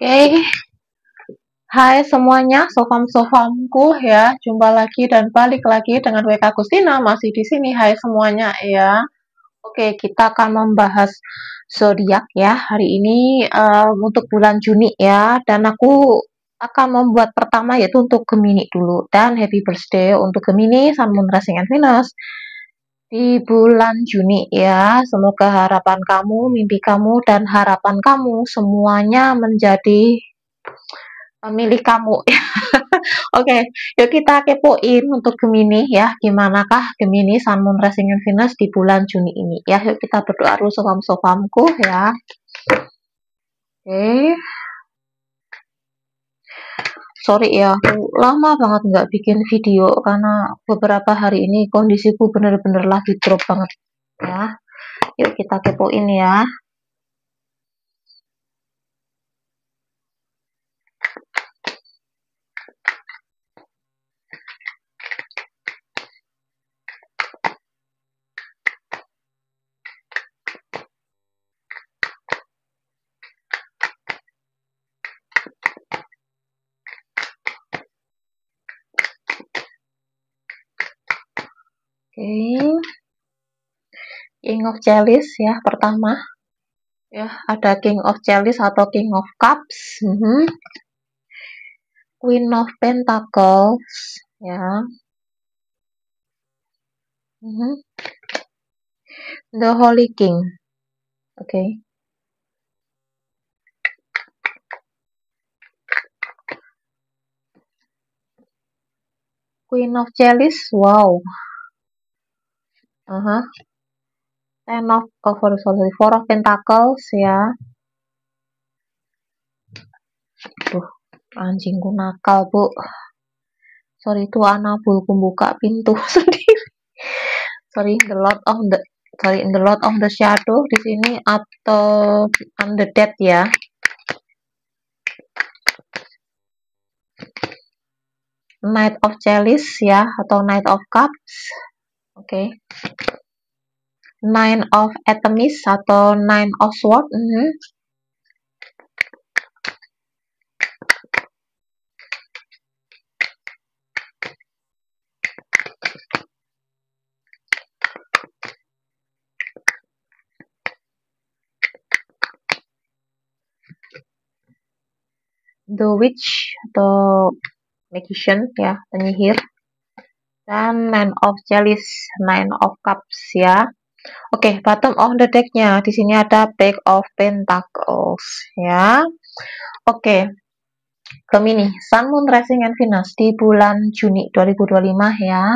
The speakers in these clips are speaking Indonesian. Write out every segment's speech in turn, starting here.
Oke, hai semuanya, sofam-sofamku ya, jumpa lagi dan balik lagi dengan WK Gustina, masih di sini, hai semuanya ya. Oke, kita akan membahas zodiak ya, hari ini untuk bulan Juni ya, dan aku akan membuat pertama yaitu untuk Gemini dulu, dan happy birthday untuk Gemini, Sun, Moon, Rising, and Venus di bulan Juni ya. Semoga harapan kamu, mimpi kamu, dan harapan kamu semuanya menjadi milik kamu. Oke, yuk kita kepoin untuk Gemini ya. Gimana kah Gemini, Sun, Moon, Rising, and Venus di bulan Juni ini ya. Yuk kita berdoa dulu sofam-sofamku ya. Oke. Sorry ya, aku lama banget nggak bikin video karena beberapa hari ini kondisiku bener-bener lagi drop banget ya. Yuk kita kepoin ya. Oke. King of Chalice ya pertama. Ya, ada King of Chalice atau King of Cups. Queen of Pentacles ya. The Holy King. Oke. Queen of Chalice, wow. Four of Pentacles ya. Tuh, anjingku nakal, Bu. Sorry, itu anabulku buka pintu sendiri. Sorry, the Lord of the Shadow di sini atau Undead ya. Knight of Chalice ya atau Knight of Cups. Oke. Nine of Amethyst atau Nine of Swords. The Witch atau Magician ya, penyihir. Dan Nine of Chalice, Nine of Cups ya. Oke, bottom of the deck-nya di sini ada Page of Pentacles ya. Oke. Gemini, Sun, Moon, Rising, and Venus di bulan Juni 2025 ya.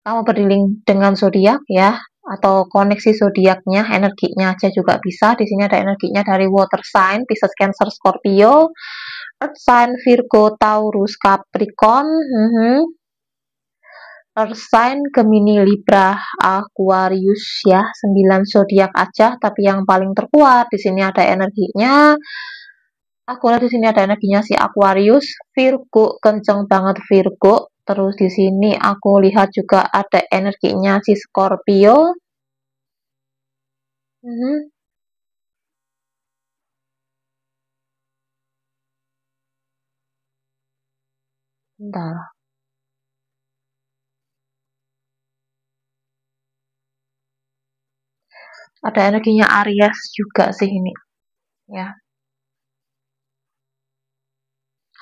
Kamu berdilling dengan zodiak ya, atau koneksi zodiaknya, energinya aja juga bisa. Di sini ada energinya dari water sign, Pisces, Cancer, Scorpio, earth sign, Virgo, Taurus, Capricorn, earth sign, Gemini, Libra, Aquarius ya, 9 zodiak aja, tapi yang paling terkuat di sini ada energinya. Aku lihat di sini ada energinya si Aquarius, Virgo, kenceng banget Virgo. Terus di sini aku lihat juga ada energinya si Scorpio. Bentar. Ada energinya Aries juga sih ini. Ya.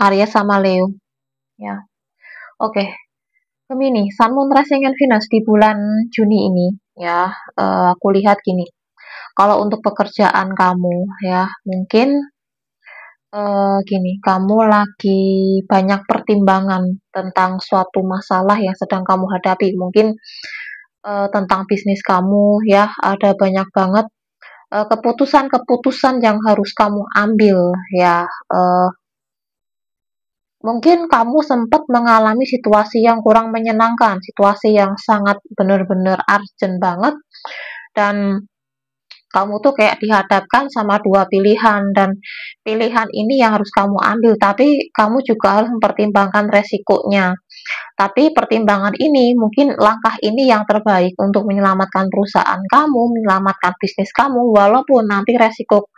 Aries sama Leo. Ya. Oke. Gemini, Sun, Moon, Rising, and Venus di bulan Juni ini. Ya. Aku lihat gini. Kalau untuk pekerjaan kamu ya, mungkin gini, kamu lagi banyak pertimbangan tentang suatu masalah yang sedang kamu hadapi. Mungkin tentang bisnis kamu ya, ada banyak banget keputusan-keputusan yang harus kamu ambil ya. Mungkin kamu sempat mengalami situasi yang kurang menyenangkan, situasi yang sangat benar-benar urgent banget, dan kamu tuh kayak dihadapkan sama dua pilihan, dan pilihan ini yang harus kamu ambil, tapi kamu juga harus mempertimbangkan resikonya. Tapi pertimbangan ini, mungkin langkah ini yang terbaik untuk menyelamatkan perusahaan kamu, menyelamatkan bisnis kamu, walaupun nanti resiko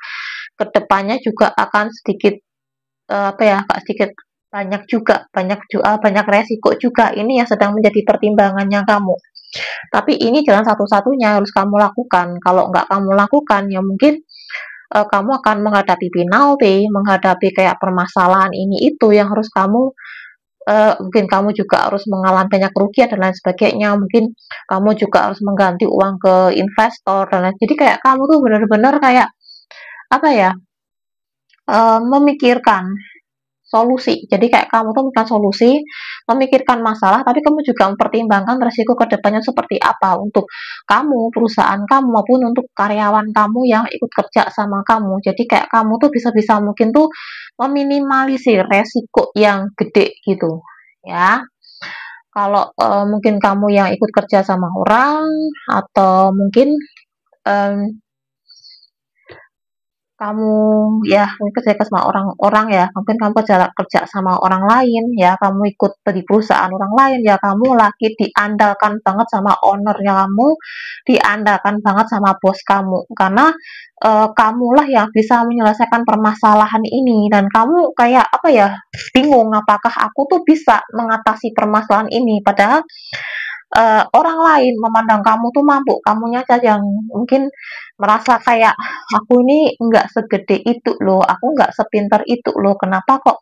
kedepannya juga akan sedikit apa ya, agak sedikit banyak resiko juga. Ini yang sedang menjadi pertimbangannya kamu. Tapi ini jalan satu-satunya harus kamu lakukan. Kalau nggak kamu lakukan, ya mungkin kamu akan menghadapi penalti, menghadapi kayak permasalahan ini itu yang harus kamu mungkin kamu juga harus mengalami banyak kerugian dan lain sebagainya. Mungkin kamu juga harus mengganti uang ke investor dan lain. Jadi kayak kamu tuh benar-benar kayak apa ya? Memikirkan solusi. Jadi kayak kamu tuh bukan solusi, memikirkan masalah, tapi kamu juga mempertimbangkan resiko ke depannya seperti apa untuk kamu, perusahaan kamu, maupun untuk karyawan kamu yang ikut kerja sama kamu. Jadi kayak kamu tuh bisa-bisa mungkin tuh meminimalisir resiko yang gede gitu. Ya, kalau mungkin kamu yang ikut kerja sama orang atau mungkin em, kamu ya mungkin kerja sama orang-orang ya, mungkin kamu kerja sama orang lain ya, kamu ikut di perusahaan orang lain ya, kamu lagi diandalkan banget sama ownernya kamu, diandalkan banget sama bos kamu, karena kamulah yang bisa menyelesaikan permasalahan ini dan kamu kayak apa ya, bingung apakah aku tuh bisa mengatasi permasalahan ini, padahal orang lain memandang kamu tuh mampu, kamunya saja yang mungkin merasa kayak aku ini nggak segede itu loh, aku nggak sepinter itu loh, kenapa kok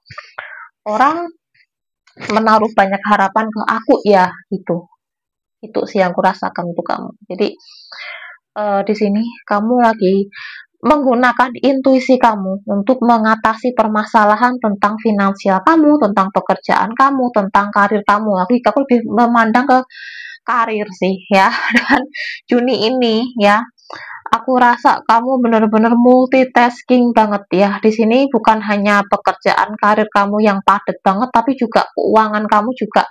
orang menaruh banyak harapan ke aku ya gitu. Itu sih yang kurasakan untuk kamu. Jadi di sini kamu lagi menggunakan intuisi kamu untuk mengatasi permasalahan tentang finansial kamu, tentang pekerjaan kamu, tentang karir kamu. Aku lebih memandang ke karir sih ya. Dan Juni ini ya, aku rasa kamu benar-benar multitasking banget ya. Di sini bukan hanya pekerjaan karir kamu yang padat banget, tapi juga keuangan kamu juga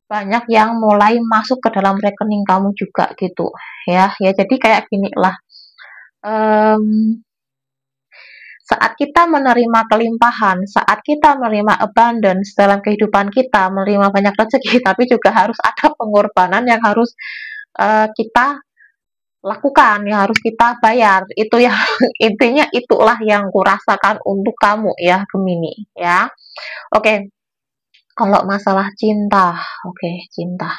banyak yang mulai masuk ke dalam rekening kamu juga gitu ya. Ya jadi kayak gini lah. Um, Saat kita menerima kelimpahan, saat kita menerima abundance dalam kehidupan kita, menerima banyak rezeki, tapi juga harus ada pengorbanan yang harus kita lakukan, yang harus kita bayar. Itu yang intinya itulah yang kurasakan untuk kamu ya Gemini ya. Oke, kalau masalah cinta, oke, cinta.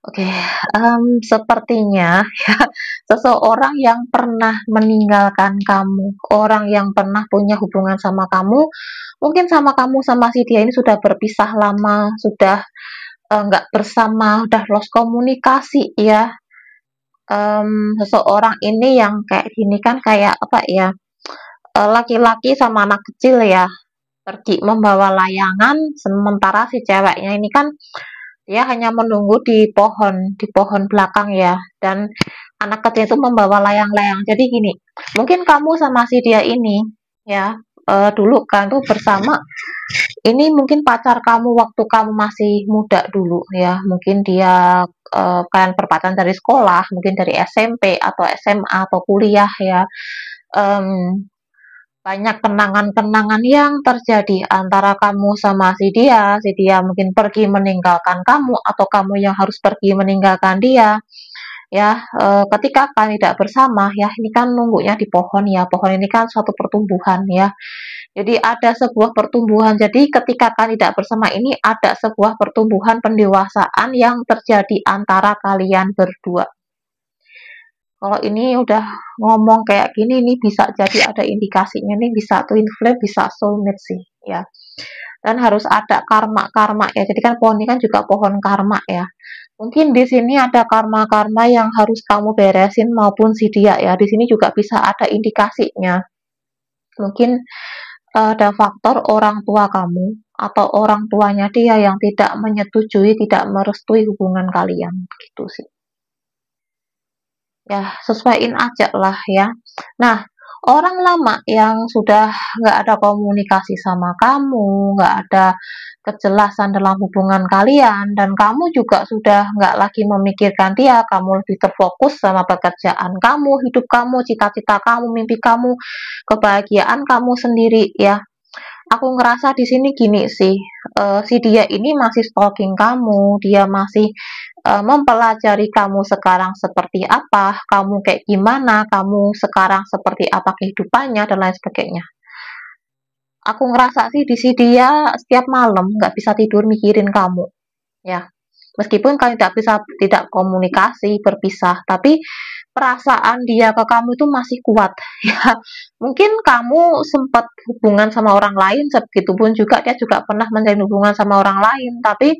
Oke, sepertinya ya seseorang yang pernah meninggalkan kamu, orang yang pernah punya hubungan sama kamu, mungkin sama si dia ini sudah berpisah lama, sudah nggak bersama, udah lost komunikasi ya. Seseorang ini yang kayak gini kan kayak apa ya? Laki-laki sama anak kecil ya, pergi membawa layangan, sementara si ceweknya ini kan dia hanya menunggu di pohon belakang ya, dan anak kecil itu membawa layang-layang. Jadi gini, mungkin kamu sama si dia ini ya, dulu kan tuh bersama, ini mungkin pacar kamu waktu kamu masih muda dulu ya, mungkin dia kalian berpacaran dari sekolah, mungkin dari SMP atau SMA atau kuliah ya. Em, Banyak kenangan-kenangan yang terjadi antara kamu sama si dia mungkin pergi meninggalkan kamu atau kamu yang harus pergi meninggalkan dia. Ya, ketika kalian tidak bersama ya, ini kan nunggunya di pohon ya. Pohon ini kan suatu pertumbuhan ya. Jadi ada sebuah pertumbuhan. Jadi ketika kalian tidak bersama ini ada sebuah pertumbuhan pendewasaan yang terjadi antara kalian berdua. Kalau ini udah ngomong kayak gini, ini bisa jadi ada indikasinya nih, bisa twin flame, bisa soulmate sih ya. Dan harus ada karma-karma ya. Jadi kan pohon ini kan juga pohon karma ya. Mungkin di sini ada karma-karma yang harus kamu beresin maupun si dia ya. Di sini juga bisa ada indikasinya. Mungkin ada faktor orang tua kamu atau orang tuanya dia yang tidak menyetujui, tidak merestui hubungan kalian gitu sih. Ya, sesuaiin aja lah ya. Nah, orang lama yang sudah nggak ada komunikasi sama kamu, nggak ada kejelasan dalam hubungan kalian, dan kamu juga sudah nggak lagi memikirkan dia, kamu lebih terfokus sama pekerjaan kamu, hidup kamu, cita-cita kamu, mimpi kamu, kebahagiaan kamu sendiri ya. Aku ngerasa di sini gini sih, si dia ini masih stalking kamu, dia masih mempelajari kamu sekarang seperti apa, kamu kayak gimana, kamu sekarang seperti apa kehidupannya dan lain sebagainya. Aku ngerasa sih di sini dia setiap malam nggak bisa tidur mikirin kamu, ya. Meskipun kalian tidak komunikasi, berpisah, tapi perasaan dia ke kamu itu masih kuat, ya. Mungkin kamu sempat hubungan sama orang lain, begitupun juga dia juga pernah menjalin hubungan sama orang lain, tapi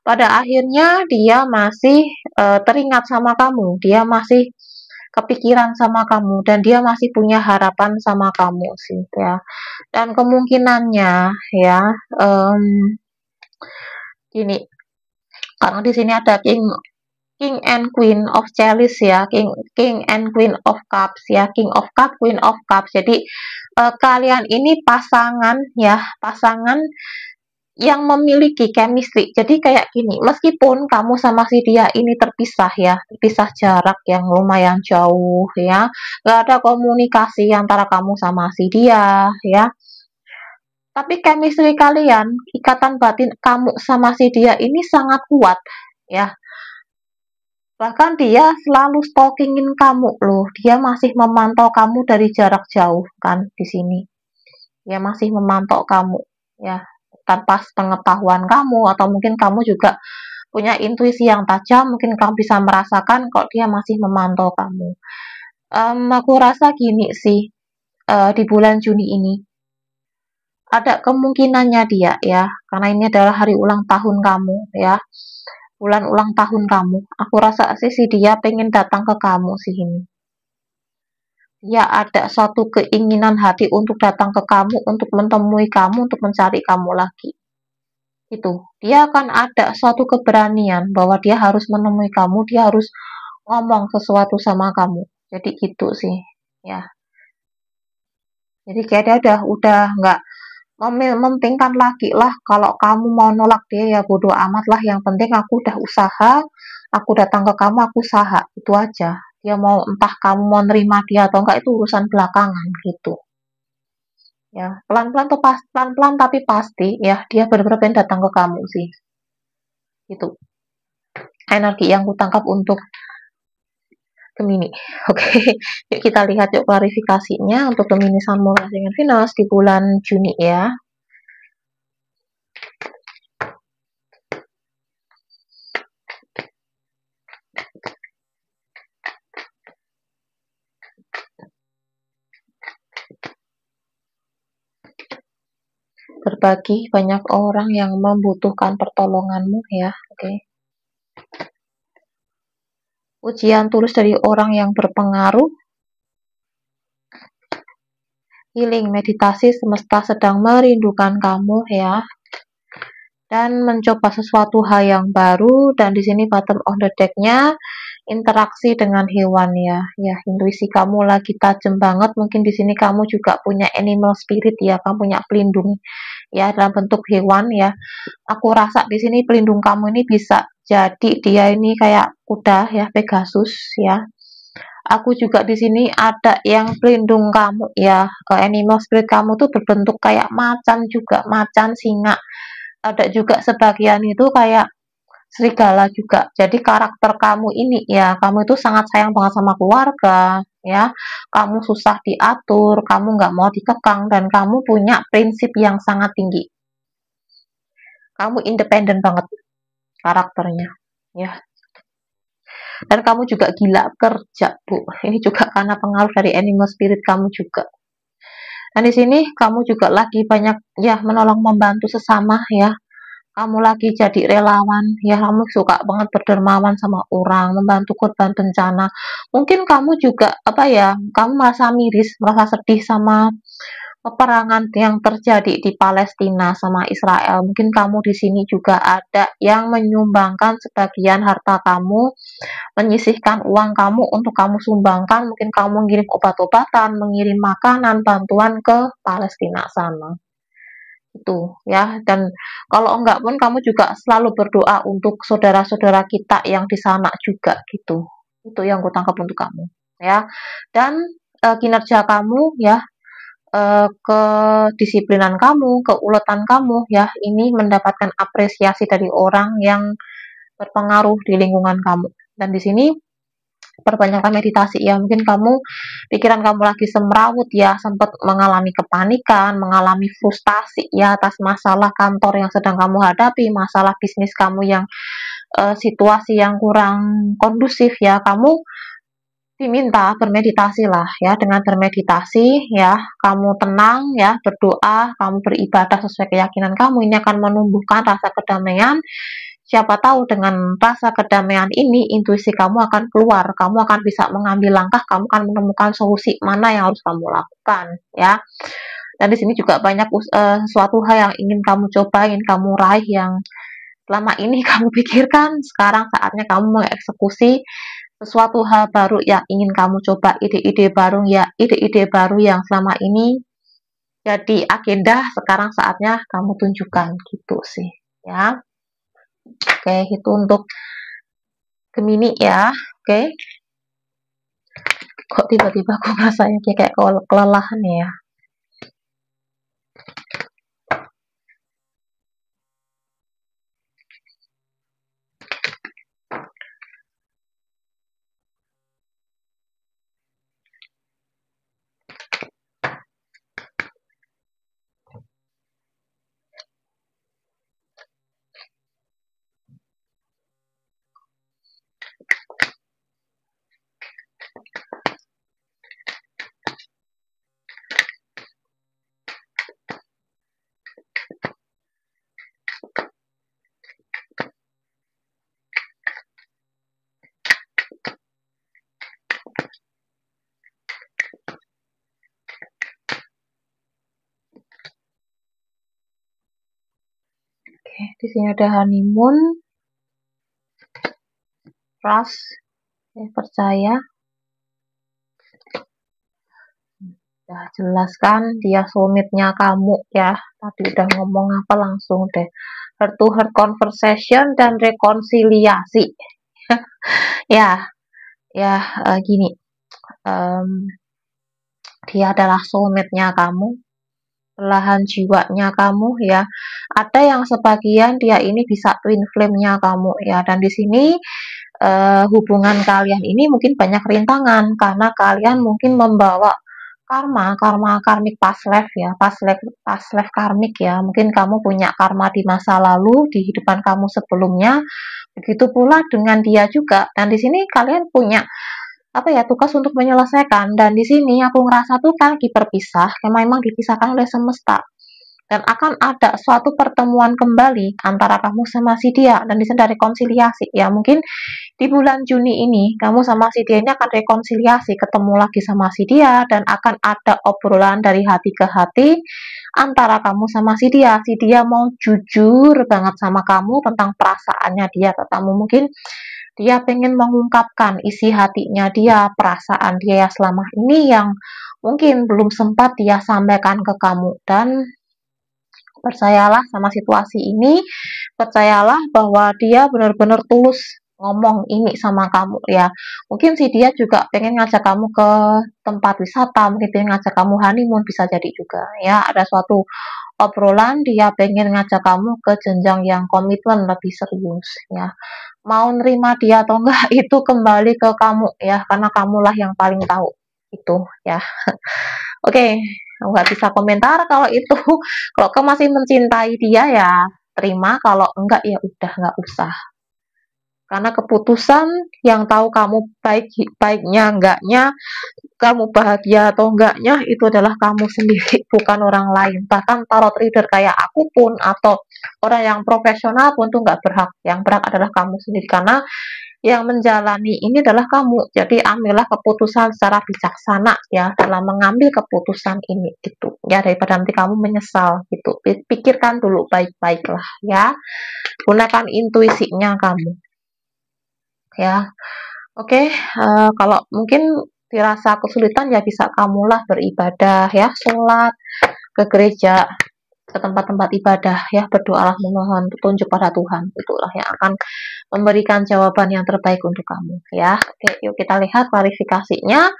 pada akhirnya dia masih teringat sama kamu, dia masih kepikiran sama kamu, dan dia masih punya harapan sama kamu sih, ya. Dan kemungkinannya, ya, em, gini, karena di sini ada King and Queen of Chalice, ya, King and Queen of Cups, ya, King of Cup, Queen of Cups. Jadi kalian ini pasangan, ya, pasangan yang memiliki chemistry. Jadi kayak gini, meskipun kamu sama si dia ini terpisah, ya, terpisah jarak yang lumayan jauh, ya, nggak ada komunikasi antara kamu sama si dia, ya, tapi chemistry kalian, ikatan batin kamu sama si dia ini sangat kuat, ya. Bahkan dia selalu stalkingin kamu loh. Dia masih memantau kamu dari jarak jauh kan di sini. Dia masih memantau kamu, ya, tanpa pengetahuan kamu, atau mungkin kamu juga punya intuisi yang tajam, mungkin kamu bisa merasakan kok dia masih memantau kamu. Aku rasa gini sih, di bulan Juni ini ada kemungkinannya dia, ya, karena ini adalah hari ulang tahun kamu, ya, bulan ulang tahun kamu. Aku rasa sih si dia pengen datang ke kamu sih ini. Dia ada suatu keinginan hati untuk datang ke kamu, untuk menemui kamu, untuk mencari kamu lagi. Itu. Dia akan ada suatu keberanian bahwa dia harus menemui kamu, dia harus ngomong sesuatu sama kamu. Jadi gitu sih, ya. Jadi kayak dia udah nggak mementingkan lagi lah, kalau kamu mau nolak dia ya bodo amat lah, yang penting aku udah usaha, aku datang ke kamu, aku usaha, itu aja. Dia mau, entah kamu mau nerima dia atau enggak, itu urusan belakangan gitu, ya. Pelan-pelan tuh, pelan-pelan tapi pasti, ya, dia benar-benar pengen datang ke kamu sih, itu energi yang kutangkap untuk Gemini. Oke, yuk kita lihat yuk klarifikasinya untuk Gemini Sun Moon dengan Venus di bulan Juni, ya. Berbagi, banyak orang yang membutuhkan pertolonganmu, ya. Oke. Ujian tulus dari orang yang berpengaruh. Healing, meditasi, semesta sedang merindukan kamu, ya. Dan mencoba sesuatu hal yang baru, dan di sini bottom of the deck-nya interaksi dengan hewan, ya. Ya, intuisi kamu lagi tajam banget. Mungkin di sini kamu juga punya animal spirit, ya. Kamu punya pelindung, ya, dalam bentuk hewan, ya. Aku rasa di sini pelindung kamu ini bisa jadi dia ini kayak kuda, ya, Pegasus, ya. Aku juga di sini ada yang pelindung kamu, ya. Animal spirit kamu tuh berbentuk kayak macan juga, macan, singa. Ada juga sebagian itu kayak serigala juga. Jadi karakter kamu ini, ya, kamu itu sangat sayang banget sama keluarga, ya. Kamu susah diatur, kamu nggak mau dikekang, dan kamu punya prinsip yang sangat tinggi. Kamu independen banget karakternya, ya. Dan kamu juga gila kerja, Bu. Ini juga karena pengaruh dari animal spirit kamu juga. Dan di sini kamu juga lagi banyak, ya, menolong membantu sesama, ya. Kamu lagi jadi relawan, ya, kamu suka banget berdermawan sama orang, membantu korban bencana. Mungkin kamu juga, apa ya, kamu merasa miris, merasa sedih sama peperangan yang terjadi di Palestina sama Israel. Mungkin kamu di sini juga ada yang menyumbangkan sebagian harta kamu, menyisihkan uang kamu untuk kamu sumbangkan. Mungkin kamu mengirim obat-obatan, mengirim makanan, bantuan ke Palestina sana. Itu, ya. Dan kalau enggak pun kamu juga selalu berdoa untuk saudara-saudara kita yang di sana juga gitu. Itu yang aku tangkap untuk kamu, ya. Dan kinerja kamu, ya, kedisiplinan kamu, keuletan kamu, ya, ini mendapatkan apresiasi dari orang yang berpengaruh di lingkungan kamu. Dan di sini Perbanyaklah meditasi ya. Mungkin pikiran kamu lagi semrawut ya, sempat mengalami kepanikan, mengalami frustasi ya atas masalah kantor yang sedang kamu hadapi, masalah bisnis kamu yang situasi yang kurang kondusif ya. Kamu diminta bermeditasi lah ya. Dengan bermeditasi ya, kamu tenang ya, berdoa, kamu beribadah sesuai keyakinan kamu, ini akan menumbuhkan rasa kedamaian. Siapa tahu dengan rasa kedamaian ini, intuisi kamu akan keluar, kamu akan bisa mengambil langkah, kamu akan menemukan solusi mana yang harus kamu lakukan ya. Dan di sini juga banyak suatu hal yang ingin kamu coba, ingin kamu raih, yang selama ini kamu pikirkan. Sekarang saatnya kamu mengeksekusi sesuatu hal baru yang ingin kamu coba, ide-ide baru ya, ide-ide baru yang selama ini jadi agenda, sekarang saatnya kamu tunjukkan gitu sih ya. Oke, itu untuk Gemini ya. Oke. Kok tiba-tiba aku rasanya kayak kelelahan ya. Oke, di sini ada honeymoon, trust, ya, percaya. Udah jelas kan dia soulmate-nya kamu ya. Tadi udah ngomong apa langsung deh. Heart to heart conversation dan rekonsiliasi. Ya, ya gini. Dia adalah soulmate-nya kamu, belahan jiwanya kamu ya. Ada yang sebagian dia ini bisa twin flame-nya kamu ya. Dan di sini hubungan kalian ini mungkin banyak rintangan karena kalian mungkin membawa karma karmik past life ya, past life karmik ya. Mungkin kamu punya karma di masa lalu, di hidupan kamu sebelumnya. Begitu pula dengan dia juga. Dan di sini kalian punya tugas untuk menyelesaikan. Dan di sini aku ngerasa tuh kan berpisah, memang dipisahkan oleh semesta. Dan akan ada suatu pertemuan kembali antara kamu sama si dia, dan di sini ada rekonsiliasi ya. Mungkin di bulan Juni ini kamu sama si dia ini akan rekonsiliasi, ketemu lagi sama si dia, dan akan ada obrolan dari hati ke hati antara kamu sama si dia. Si dia mau jujur banget sama kamu tentang perasaannya dia ke kamu. Mungkin dia pengen mengungkapkan isi hatinya dia, perasaan dia selama ini yang mungkin belum sempat dia sampaikan ke kamu. Dan percayalah sama situasi ini, percayalah bahwa dia benar-benar tulus ngomong ini sama kamu ya. Mungkin si dia juga pengen ngajak kamu ke tempat wisata, mungkin pengen ngajak kamu honeymoon, bisa jadi juga ya. Ada suatu obrolan dia pengen ngajak kamu ke jenjang yang komitmen lebih serius ya. Mau nerima dia atau enggak itu kembali ke kamu ya, karena kamulah yang paling tahu itu ya. Oke, nggak bisa komentar kalau itu. Kalau kamu masih mencintai dia ya terima, kalau enggak ya udah nggak usah. Karena keputusan yang tahu kamu baiknya enggaknya, kamu bahagia atau enggaknya itu adalah kamu sendiri, bukan orang lain. Bahkan tarot reader kayak aku pun atau orang yang profesional pun tuh nggak berhak. Yang berhak adalah kamu sendiri, karena yang menjalani ini adalah kamu. Jadi ambillah keputusan secara bijaksana ya dalam mengambil keputusan ini gitu ya, daripada nanti kamu menyesal gitu. Pikirkan dulu baik-baik lah ya, gunakan intuisinya kamu ya. Oke, kalau mungkin dirasa kesulitan ya bisa kamulah beribadah ya, sholat, ke gereja, ke tempat-tempat ibadah ya, berdoalah, memohon petunjuk pada Tuhan. Itulah yang akan memberikan jawaban yang terbaik untuk kamu ya. Oke, yuk kita lihat klarifikasinya.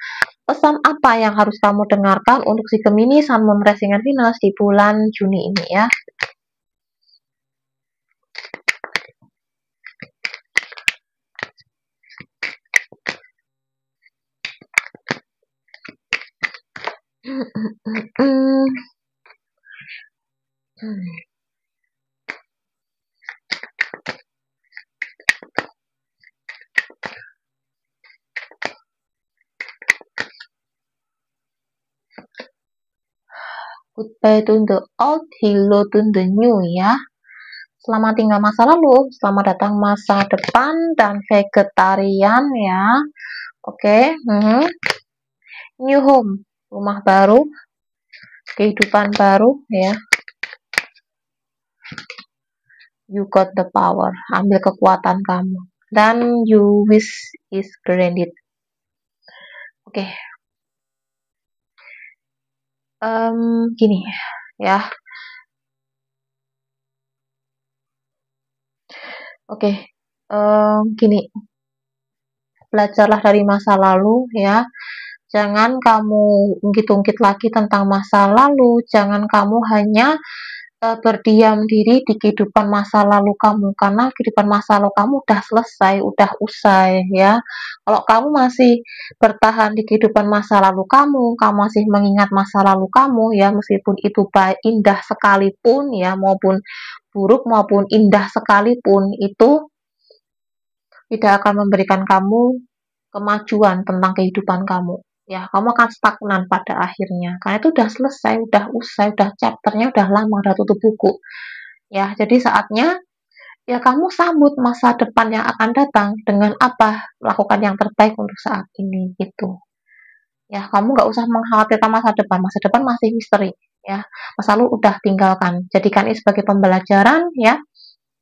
Pesan apa yang harus kamu dengarkan untuk si Gemini, Sun, Moon, Rising, and Venus di bulan Juni ini ya. Goodbye to the old, hello to the new ya. Selamat tinggal masa lalu, selamat datang masa depan, dan vegetarian ya. Oke, New home, rumah baru, kehidupan baru ya. You got the power, ambil kekuatan kamu. Dan you wish is granted. Oke. Gini ya. Oke. Gini. Belajarlah dari masa lalu ya. Jangan kamu ungkit-ungkit lagi tentang masa lalu. Jangan kamu hanya berdiam diri di kehidupan masa lalu kamu, karena kehidupan masa lalu kamu udah selesai, udah usai ya. Kalau kamu masih bertahan di kehidupan masa lalu kamu masih mengingat masa lalu kamu ya, meskipun itu indah sekalipun ya, maupun buruk maupun indah sekalipun, itu tidak akan memberikan kamu kemajuan tentang kehidupan kamu ya. Kamu akan stagnan pada akhirnya, karena itu udah selesai, udah usai, udah chapternya udah lama, udah tutup buku ya. Jadi saatnya ya kamu sambut masa depan yang akan datang dengan apa? Melakukan yang terbaik untuk saat ini gitu ya. Kamu nggak usah mengkhawatirkan masa depan masih misteri ya. Masa lalu udah tinggalkan, jadikan ini sebagai pembelajaran ya.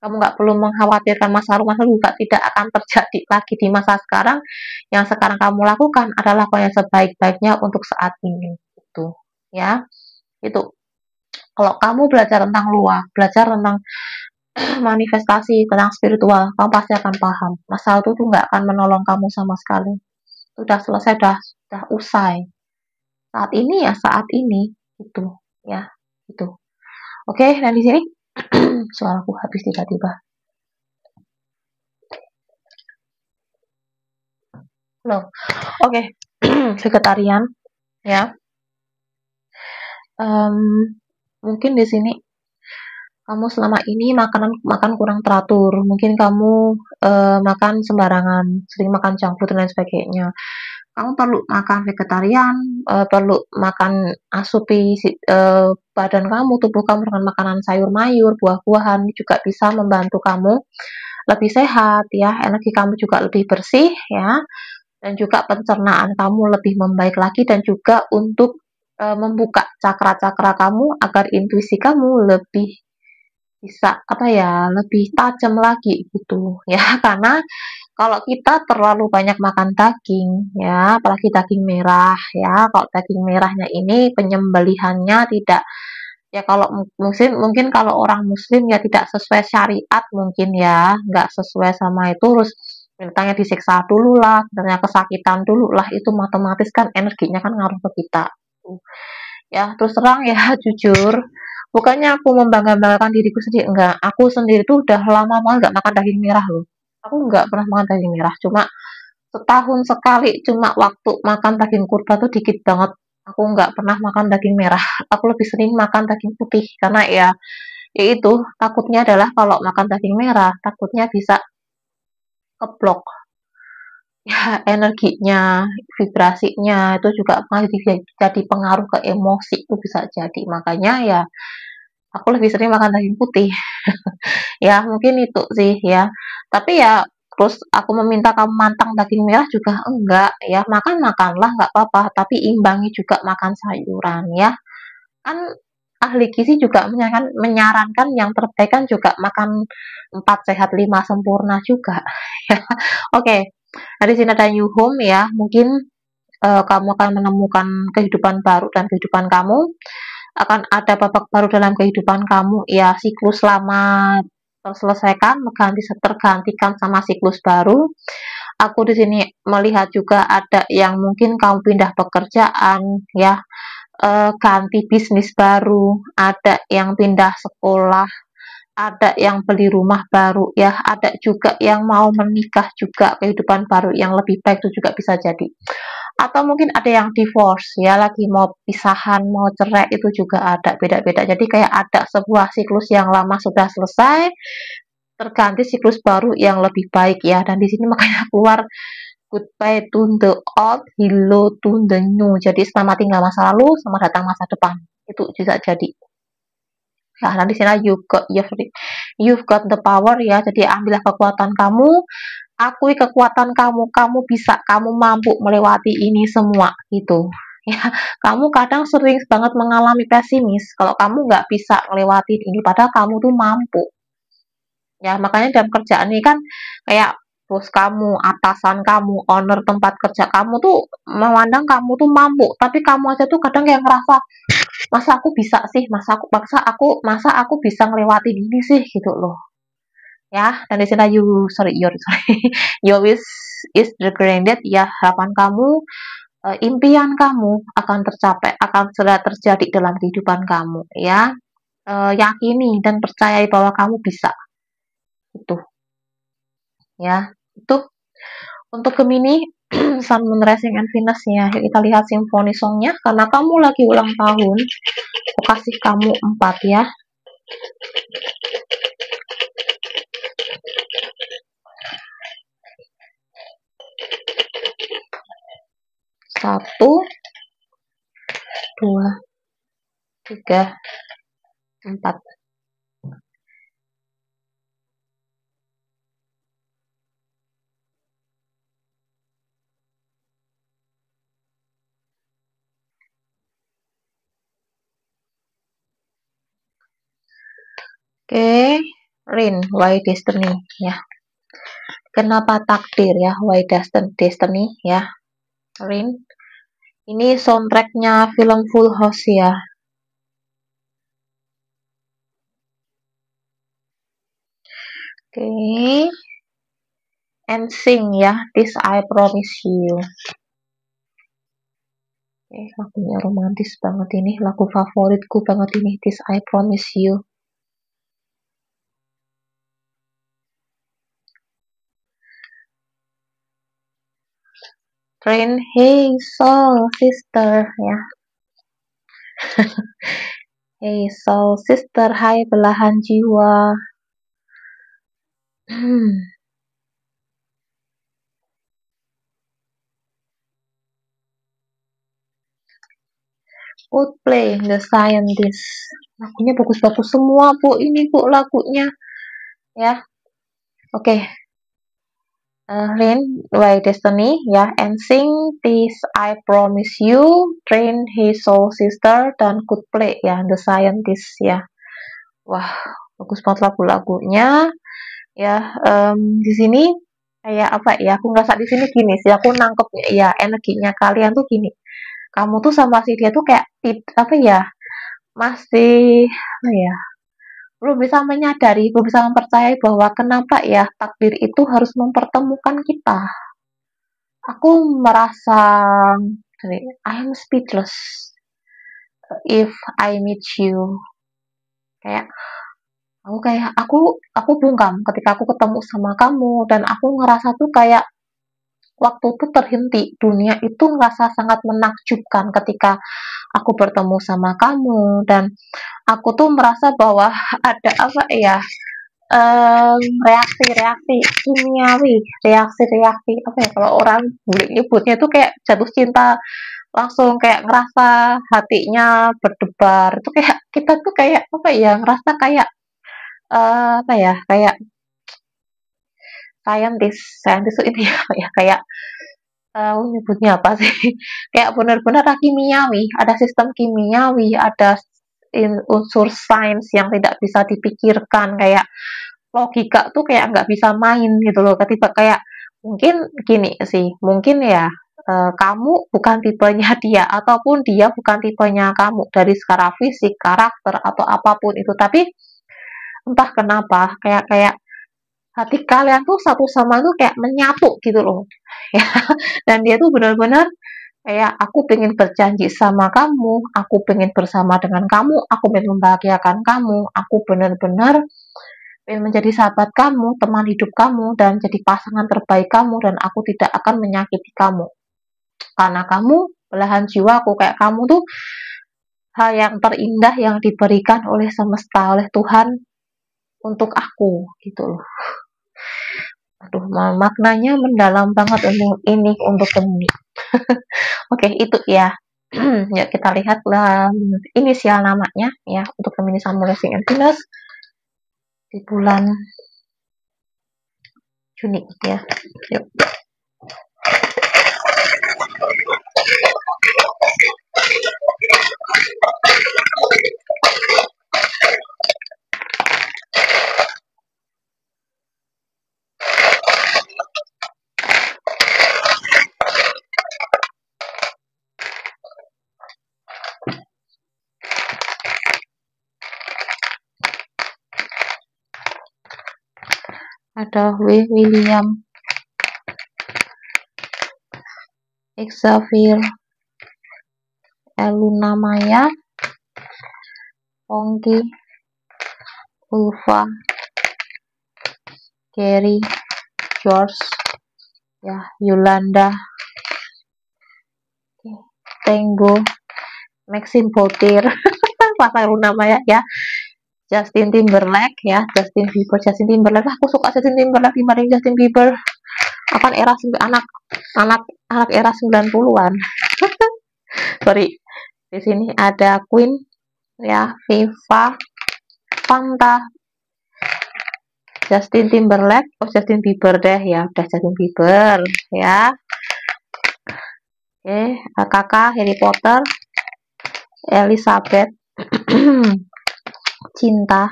Kamu nggak perlu mengkhawatirkan masa lalu juga tidak akan terjadi lagi di masa sekarang. Yang sekarang kamu lakukan adalah apa yang sebaik-baiknya untuk saat ini. Itu, ya. Itu. Kalau kamu belajar tentang luar, belajar tentang manifestasi, tentang spiritual, kamu pasti akan paham. Masa lalu itu nggak akan menolong kamu sama sekali. Sudah selesai, sudah usai. Saat ini ya saat ini, itu, ya, itu. Oke, dan di sini suaraku habis tiba-tiba. Loh, oke, vegetarian ya. Mungkin di sini kamu selama ini makan kurang teratur, mungkin kamu makan sembarangan, sering makan junk food dan lain sebagainya. Kamu perlu makan vegetarian, perlu makan asupi badan kamu, tubuh kamu dengan makanan sayur mayur, buah-buahan, juga bisa membantu kamu lebih sehat ya, energi kamu juga lebih bersih ya, dan juga pencernaan kamu lebih membaik lagi, dan juga untuk membuka cakra-cakra kamu agar intuisi kamu lebih bisa lebih tajam lagi gitu ya. Karena kalau kita terlalu banyak makan daging ya, apalagi daging merah ya, kalau daging merahnya ini penyembelihannya tidak ya, kalau mungkin kalau orang muslim ya tidak sesuai syariat mungkin ya, nggak sesuai sama itu, terus binatangnya disiksa dulu lah, binatangnya kesakitan dulu lah, itu otomatis kan energinya kan ngaruh ke kita ya. Terus terang ya, jujur, bukannya aku membangga-banggakan diriku sendiri, enggak, aku sendiri tuh udah lama banget nggak makan daging merah loh. Aku nggak pernah makan daging merah, cuma setahun sekali, cuma waktu makan daging kurban tuh dikit banget. Aku nggak pernah makan daging merah, aku lebih sering makan daging putih, karena ya itu takutnya adalah kalau makan daging merah takutnya bisa keblok ya, energinya, vibrasinya itu juga masih jadi pengaruh ke emosi, itu bisa jadi. Makanya ya aku lebih sering makan daging putih ya, mungkin itu sih ya. Tapi ya terus aku meminta kamu mantang daging merah juga enggak ya, makanlah nggak apa-apa, tapi imbangi juga makan sayuran ya. Kan ahli gizi juga menyarankan yang terbaik kan juga makan 4 sehat 5 sempurna juga ya. Oke, nah di sini ada new home ya, mungkin kamu akan menemukan kehidupan baru, dan kehidupan kamu akan ada babak baru dalam kehidupan kamu ya. Siklus lama terselesaikan, tergantikan sama siklus baru. Aku di sini melihat juga ada yang mungkin kamu pindah pekerjaan ya, ganti bisnis baru, ada yang pindah sekolah, ada yang beli rumah baru ya, ada juga yang mau menikah juga, kehidupan baru yang lebih baik itu juga bisa jadi. atau mungkin ada yang divorce ya, lagi mau pisahan, mau cerai, itu juga ada, beda-beda. Jadi kayak ada sebuah siklus yang lama sudah selesai, terganti siklus baru yang lebih baik ya. Dan di sini makanya keluar goodbye to the old, hello to the new. Jadi selamat tinggal masa lalu, selamat datang masa depan. Itu bisa jadi. Ya, nanti sini you've got the power ya. Jadi ambillah kekuatan kamu, akui kekuatan kamu, kamu bisa, kamu mampu melewati ini semua gitu. Ya, kamu kadang sering banget mengalami pesimis kalau kamu nggak bisa melewati ini, padahal kamu tuh mampu. Ya, makanya dalam kerjaan ini kan kayak bos kamu, atasan kamu, owner tempat kerja kamu tuh memandang kamu tuh mampu, tapi kamu aja tuh kadang kayak ngerasa masa aku bisa sih, masa aku bisa ngelewatin ini sih gitu loh. Ya, dan di sini your wish is granted ya, harapan kamu, impian kamu akan tercapai, akan segera terjadi dalam kehidupan kamu ya. Yakini dan percayai bahwa kamu bisa. Itu ya. Itu untuk Gemini Sun, Moon, Rising, and Venus ya. Yuk kita lihat simfoni songnya. Karena kamu lagi ulang tahun, aku kasih kamu 4 ya. Satu, dua, tiga, 4. Oke, Rin, why destiny ya. Kenapa takdir ya, why destiny ya. Rin, ini soundtracknya film Full House ya. Oke, and sing ya, this I promise you. Oke, lagunya romantis banget ini, lagu favoritku banget ini, this I promise you. Rain, hey soul sister ya. Hey soul sister, hai belahan jiwa. Coldplay, The Scientist. Lagunya bagus-bagus semua, Bu. Ini, Bu, lagunya. Ya. Oke. Rain, Why Destiny, ya. And Sing, This I Promise You, Train, Hey Soul Sister, dan Coldplay, ya. The Scientist, ya. Wah, bagus banget lagu-lagunya. Ya, di sini kayak apa ya? Aku ngerasa di sini gini sih. Aku nangkepnya, ya, energinya kalian tuh gini. Kamu tuh sama si dia tuh kayak apa ya, masih apa ya, belum bisa menyadari, belum bisa mempercayai bahwa kenapa ya takdir itu harus mempertemukan kita. Aku merasa I am speechless if I meet you. Kayak aku bungkam ketika aku ketemu sama kamu, dan aku ngerasa tuh kayak waktu itu terhenti, dunia itu ngerasa sangat menakjubkan ketika aku bertemu sama kamu, dan aku tuh merasa bahwa ada apa ya, reaksi-reaksi kimiawi, reaksi-reaksi apa ya, kalau orang bule nyebutnya tuh kayak jatuh cinta, langsung kayak ngerasa hatinya berdebar, itu kayak kita tuh kayak apa ya, ngerasa kayak apa ya, kayak saintis ini ya kayak nyebutnya apa sih? Kayak benar-benar kimiawi, ada sistem kimiawi, ada unsur sains yang tidak bisa dipikirkan, kayak logika tuh kayak nggak bisa main gitu loh. Ketika kayak mungkin gini sih, mungkin ya kamu bukan tipenya dia, ataupun dia bukan tipenya kamu dari secara fisik, karakter, atau apapun itu. Tapi entah kenapa kayak kayak hati kalian tuh satu sama tuh kayak menyatu gitu loh. Ya, dan dia tuh benar-benar kayak aku pengen berjanji sama kamu, aku pengen bersama dengan kamu, aku pengen membahagiakan kamu, aku benar-benar pengen menjadi sahabat kamu, teman hidup kamu, dan jadi pasangan terbaik kamu, dan aku tidak akan menyakiti kamu. Karena kamu belahan jiwaku, kayak kamu tuh hal yang terindah yang diberikan oleh semesta, oleh Tuhan untuk aku gitu loh. Aduh, maknanya mendalam banget untuk ini, untuk Gemini. Oke, itu ya. Ya, kita lihatlah inisial namanya ya untuk Gemini, Summer, Rising, and Venus di bulan Juni ya. Yuk. Ada William, Xavier, Luna Maya, Pongki, Ulfa, Gary, George, ya, Yolanda, Tango, Maxim Botir, pasang Luna Maya ya, Justin Timberlake ya, Justin Timberlake, aku suka Justin Timberlake dibanding Justin Bieber. Akan era anak era 90-an. Sorry. Di sini ada Queen ya, Viva, Fanta, Justin Timberlake, Justin Bieber deh ya, udah Justin Bieber ya. Oke, kakak Harry Potter, Elizabeth, Cinta,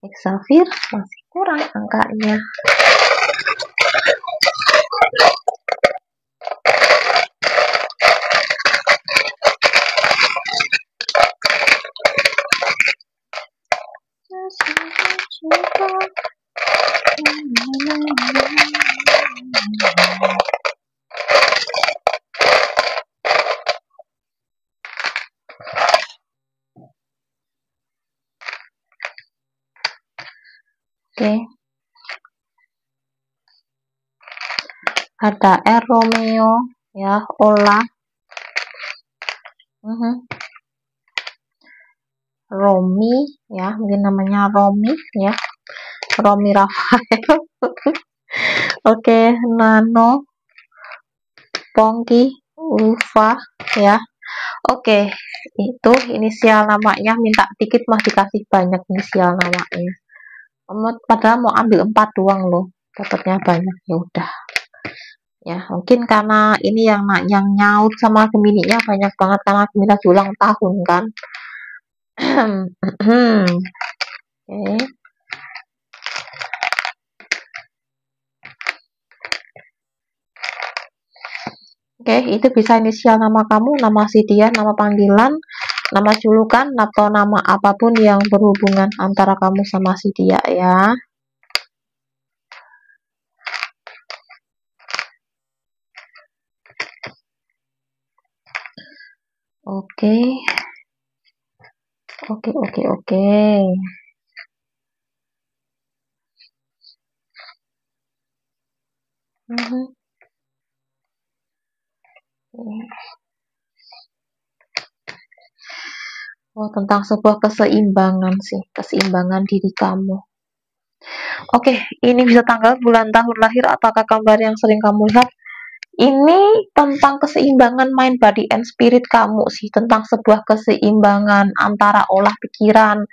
Xavier masih kurang angkanya. Oke. Ada Romeo ya, Ola. Romi ya, mungkin namanya Romi ya. Romi Rafael. Oke, Nano, Pongki, Ulfa ya. Oke, itu inisial namanya, minta dikit mah dikasih banyak inisial namanya. Padahal mau ambil 4 doang loh, dapatnya banyak. Ya udah. Ya, mungkin karena ini yang nyaut sama Gemini-nya banyak banget karena Gemini lagi ulang tahun kan. Oke. Oke, itu bisa inisial nama kamu, nama si dia, nama panggilan, nama julukan, atau nama apapun yang berhubungan antara kamu sama si dia ya. Oke. Oke. Oh, tentang sebuah keseimbangan sih, keseimbangan diri kamu. Oke, ini bisa tanggal, bulan, tahun lahir, apakah gambar yang sering kamu lihat? Ini tentang keseimbangan mind, body, and spirit kamu sih, tentang sebuah keseimbangan antara olah pikiran,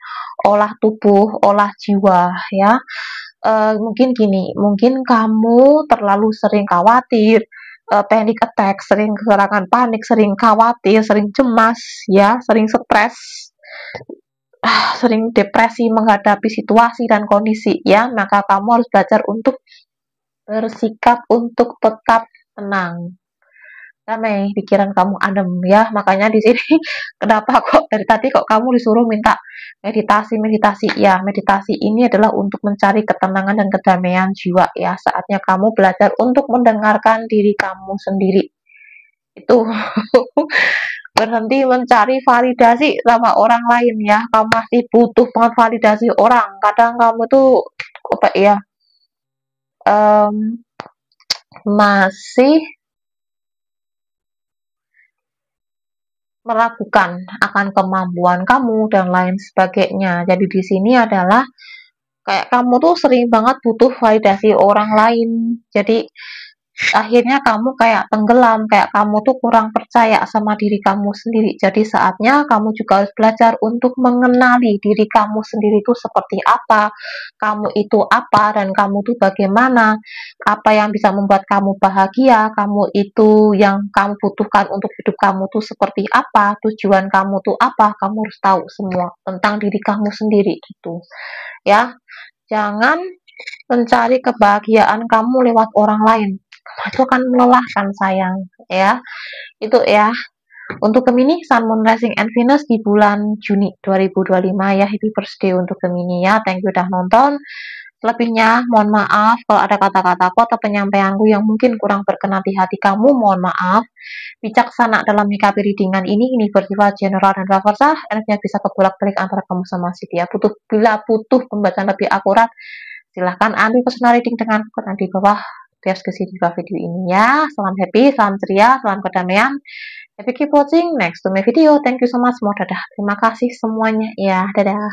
olah tubuh, olah jiwa ya. Mungkin gini, mungkin kamu terlalu sering khawatir, panic attack, sering serangan panik, sering khawatir, sering cemas ya, sering stres, sering depresi menghadapi situasi dan kondisi ya. Maka kamu harus belajar untuk bersikap untuk tetap tenang, damai, pikiran kamu adem ya. Makanya di sini kenapa kok dari tadi kok kamu disuruh minta meditasi ya. Meditasi ini adalah untuk mencari ketenangan dan kedamaian jiwa ya. Saatnya kamu belajar untuk mendengarkan diri kamu sendiri. Itu berhenti mencari validasi sama orang lain ya. Kamu masih butuh banget validasi orang. Kadang kamu tuh apa ya, masih meragukan akan kemampuan kamu dan lain sebagainya. Jadi di sini adalah kayak kamu tuh sering banget butuh validasi orang lain. Jadi akhirnya kamu kayak tenggelam, kayak kamu tuh kurang percaya sama diri kamu sendiri. Jadi saatnya kamu juga harus belajar untuk mengenali diri kamu sendiri itu seperti apa, kamu itu apa, dan kamu tuh bagaimana, apa yang bisa membuat kamu bahagia, kamu itu yang kamu butuhkan untuk hidup kamu tuh seperti apa, tujuan kamu tuh apa, kamu harus tahu semua tentang diri kamu sendiri gitu. Ya, jangan mencari kebahagiaan kamu lewat orang lain. Itu akan melelahkan sayang, ya. Itu ya. Untuk Gemini, Sun, Moon, Rising, and Venus di bulan Juni 2025 ya. Happy birthday untuk Gemini ya. Thank you udah nonton. Selebihnya, mohon maaf kalau ada kata-kataku atau penyampaianku yang mungkin kurang berkenan di hati kamu, mohon maaf. Bijaksana dalam menyikapi readingan ini bersifat general dan universal, energinya bisa kebolak-balik antara kamu sama si dia. Bila butuh pembacaan lebih akurat, silahkan ambil personal reading dengan kotak di bawah deskripsi di bawah video ini ya. Salam happy, salam ceria, salam kedamaian. Happy keep watching, next to my video. Thank you so much, dadah. Terima kasih semuanya ya, dadah.